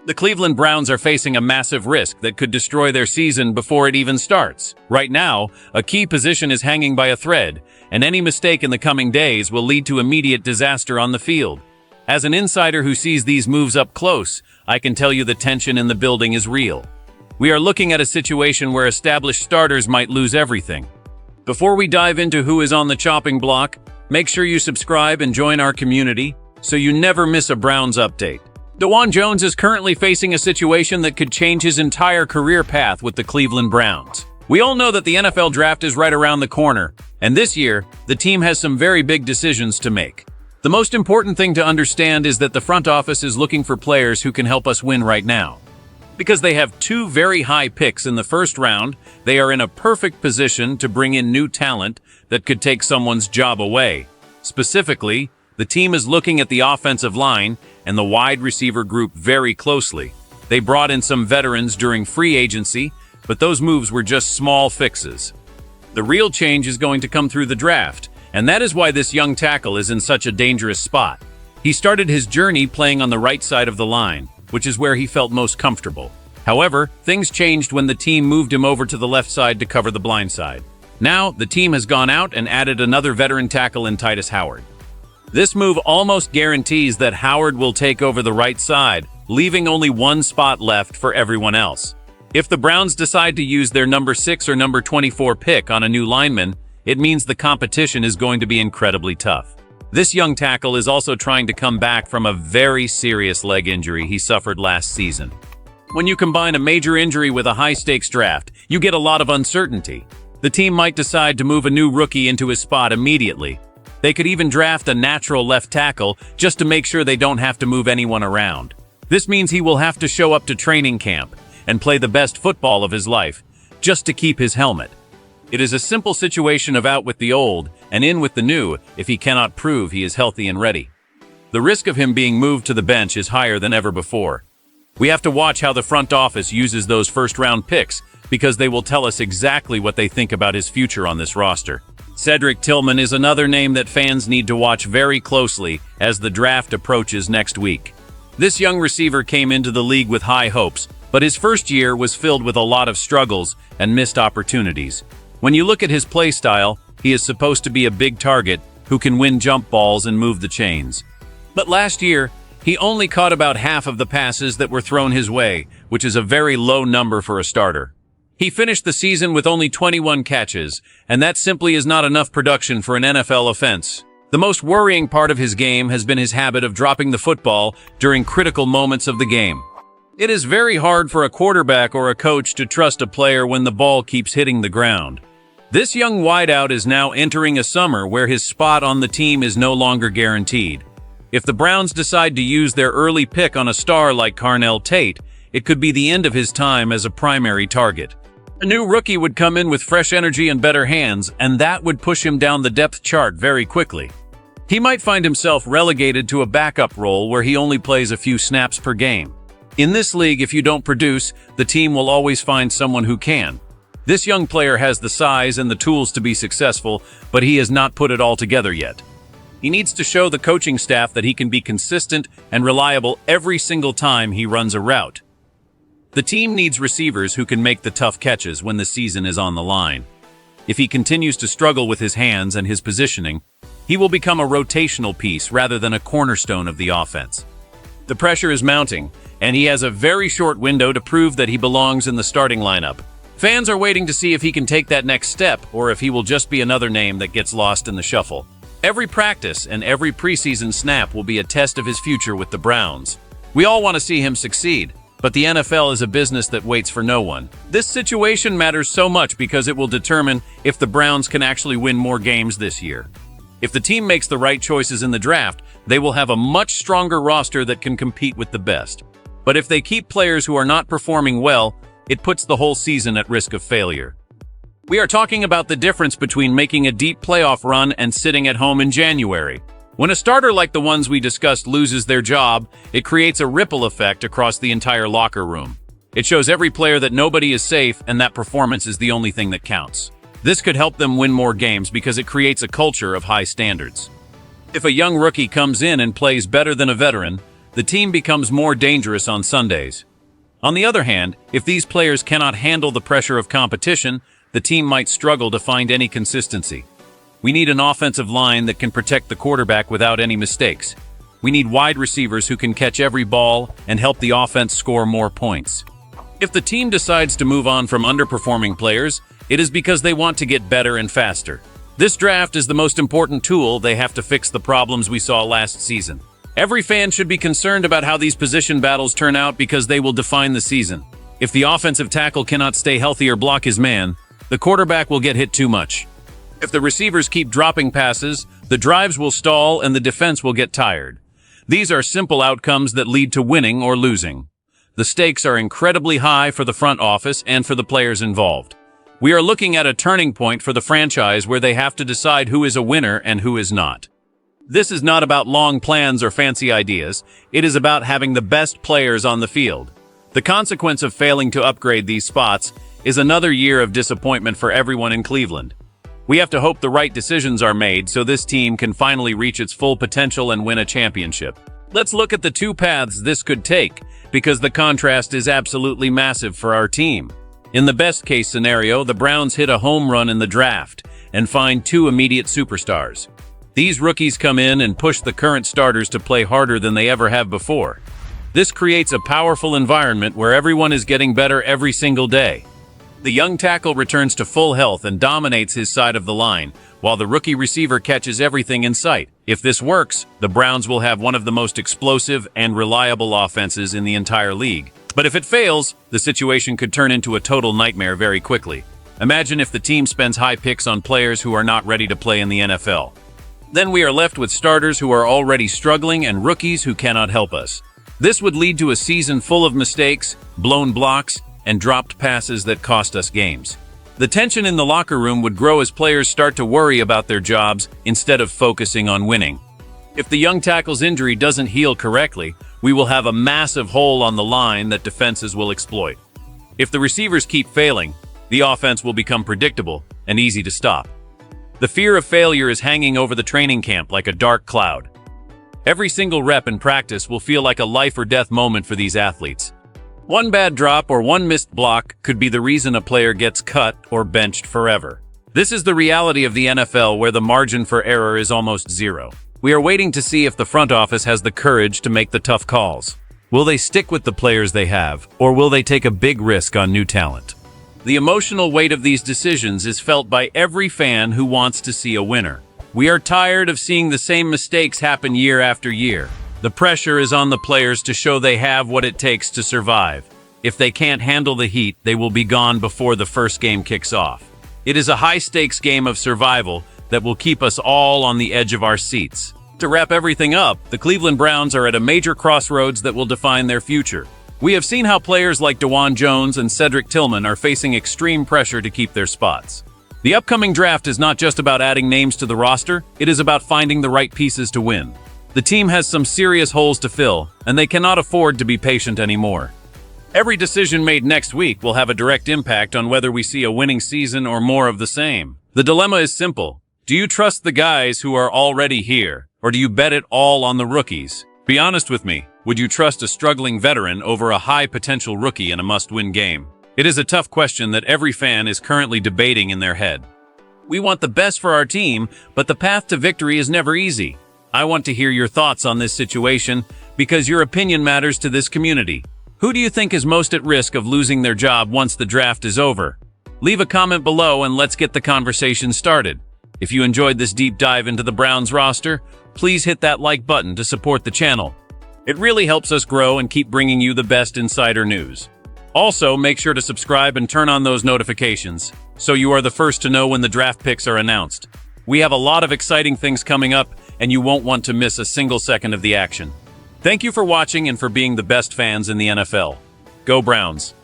The Cleveland Browns are facing a massive risk that could destroy their season before it even starts. Right now, a key position is hanging by a thread, and any mistake in the coming days will lead to immediate disaster on the field. As an insider who sees these moves up close, I can tell you the tension in the building is real. We are looking at a situation where established starters might lose everything. Before we dive into who is on the chopping block, make sure you subscribe and join our community so you never miss a Browns update. Dawg Jones is currently facing a situation that could change his entire career path with the Cleveland Browns. We all know that the NFL draft is right around the corner, and this year, the team has some very big decisions to make. The most important thing to understand is that the front office is looking for players who can help us win right now. Because they have two very high picks in the first round, they are in a perfect position to bring in new talent that could take someone's job away. Specifically, the team is looking at the offensive line and the wide receiver group very closely. They brought in some veterans during free agency, but those moves were just small fixes. The real change is going to come through the draft, and that is why this young tackle is in such a dangerous spot. He started his journey playing on the right side of the line, which is where he felt most comfortable. However, things changed when the team moved him over to the left side to cover the blind side. Now, the team has gone out and added another veteran tackle in Titus Howard. This move almost guarantees that Howard will take over the right side, leaving only one spot left for everyone else. If the Browns decide to use their number 6 or number 24 pick on a new lineman, it means the competition is going to be incredibly tough. This young tackle is also trying to come back from a very serious leg injury he suffered last season. When you combine a major injury with a high-stakes draft, you get a lot of uncertainty. The team might decide to move a new rookie into his spot immediately. They could even draft a natural left tackle just to make sure they don't have to move anyone around. This means he will have to show up to training camp and play the best football of his life just to keep his helmet. It is a simple situation of out with the old and in with the new if he cannot prove he is healthy and ready. The risk of him being moved to the bench is higher than ever before. We have to watch how the front office uses those first-round picks because they will tell us exactly what they think about his future on this roster. Cedric Tillman is another name that fans need to watch very closely as the draft approaches next week. This young receiver came into the league with high hopes, but his first year was filled with a lot of struggles and missed opportunities. When you look at his play style, he is supposed to be a big target who can win jump balls and move the chains. But last year, he only caught about half of the passes that were thrown his way, which is a very low number for a starter. He finished the season with only 21 catches, and that simply is not enough production for an NFL offense. The most worrying part of his game has been his habit of dropping the football during critical moments of the game. It is very hard for a quarterback or a coach to trust a player when the ball keeps hitting the ground. This young wideout is now entering a summer where his spot on the team is no longer guaranteed. If the Browns decide to use their early pick on a star like Carnell Tate, it could be the end of his time as a primary target. A new rookie would come in with fresh energy and better hands, and that would push him down the depth chart very quickly. He might find himself relegated to a backup role where he only plays a few snaps per game. In this league, if you don't produce, the team will always find someone who can. This young player has the size and the tools to be successful, but he has not put it all together yet. He needs to show the coaching staff that he can be consistent and reliable every single time he runs a route. The team needs receivers who can make the tough catches when the season is on the line. If he continues to struggle with his hands and his positioning, he will become a rotational piece rather than a cornerstone of the offense. The pressure is mounting, and he has a very short window to prove that he belongs in the starting lineup. Fans are waiting to see if he can take that next step or if he will just be another name that gets lost in the shuffle. Every practice and every preseason snap will be a test of his future with the Browns. We all want to see him succeed, but the NFL is a business that waits for no one. This situation matters so much because it will determine if the Browns can actually win more games this year. If the team makes the right choices in the draft, they will have a much stronger roster that can compete with the best. But if they keep players who are not performing well, it puts the whole season at risk of failure. We are talking about the difference between making a deep playoff run and sitting at home in January. When a starter like the ones we discussed loses their job, it creates a ripple effect across the entire locker room. It shows every player that nobody is safe and that performance is the only thing that counts. This could help them win more games because it creates a culture of high standards. If a young rookie comes in and plays better than a veteran, the team becomes more dangerous on Sundays. On the other hand, if these players cannot handle the pressure of competition, the team might struggle to find any consistency. We need an offensive line that can protect the quarterback without any mistakes. We need wide receivers who can catch every ball and help the offense score more points. If the team decides to move on from underperforming players, it is because they want to get better and faster. This draft is the most important tool. They have to fix the problems we saw last season. Every fan should be concerned about how these position battles turn out because they will define the season. If the offensive tackle cannot stay healthy or block his man, the quarterback will get hit too much. If the receivers keep dropping passes, the drives will stall and the defense will get tired. These are simple outcomes that lead to winning or losing. The stakes are incredibly high for the front office and for the players involved. We are looking at a turning point for the franchise where they have to decide who is a winner and who is not. This is not about long plans or fancy ideas. It is about having the best players on the field. The consequence of failing to upgrade these spots is another year of disappointment for everyone in Cleveland. We have to hope the right decisions are made so this team can finally reach its full potential and win a championship. Let's look at the two paths this could take, because the contrast is absolutely massive for our team. In the best-case scenario, the Browns hit a home run in the draft and find two immediate superstars. These rookies come in and push the current starters to play harder than they ever have before. This creates a powerful environment where everyone is getting better every single day. The young tackle returns to full health and dominates his side of the line, while the rookie receiver catches everything in sight. If this works, the Browns will have one of the most explosive and reliable offenses in the entire league. But if it fails, the situation could turn into a total nightmare very quickly. Imagine if the team spends high picks on players who are not ready to play in the NFL. Then we are left with starters who are already struggling and rookies who cannot help us. This would lead to a season full of mistakes, blown blocks, and dropped passes that cost us games. The tension in the locker room would grow as players start to worry about their jobs instead of focusing on winning. If the young tackle's injury doesn't heal correctly, we will have a massive hole on the line that defenses will exploit. If the receivers keep failing, the offense will become predictable and easy to stop. The fear of failure is hanging over the training camp like a dark cloud. Every single rep in practice will feel like a life or death moment for these athletes. One bad drop or one missed block could be the reason a player gets cut or benched forever. This is the reality of the NFL, where the margin for error is almost zero. We are waiting to see if the front office has the courage to make the tough calls. Will they stick with the players they have, or will they take a big risk on new talent? The emotional weight of these decisions is felt by every fan who wants to see a winner. We are tired of seeing the same mistakes happen year after year. The pressure is on the players to show they have what it takes to survive. If they can't handle the heat, they will be gone before the first game kicks off. It is a high-stakes game of survival that will keep us all on the edge of our seats. To wrap everything up, the Cleveland Browns are at a major crossroads that will define their future. We have seen how players like Dawg Jones and Cedric Tillman are facing extreme pressure to keep their spots. The upcoming draft is not just about adding names to the roster, it is about finding the right pieces to win. The team has some serious holes to fill, and they cannot afford to be patient anymore. Every decision made next week will have a direct impact on whether we see a winning season or more of the same. The dilemma is simple. Do you trust the guys who are already here, or do you bet it all on the rookies? Be honest with me. Would you trust a struggling veteran over a high-potential rookie in a must-win game? It is a tough question that every fan is currently debating in their head. We want the best for our team, but the path to victory is never easy. I want to hear your thoughts on this situation because your opinion matters to this community. Who do you think is most at risk of losing their job once the draft is over? Leave a comment below and let's get the conversation started. If you enjoyed this deep dive into the Browns roster, please hit that like button to support the channel. It really helps us grow and keep bringing you the best insider news. Also, make sure to subscribe and turn on those notifications so you are the first to know when the draft picks are announced. We have a lot of exciting things coming up, and you won't want to miss a single second of the action. Thank you for watching and for being the best fans in the NFL. Go Browns!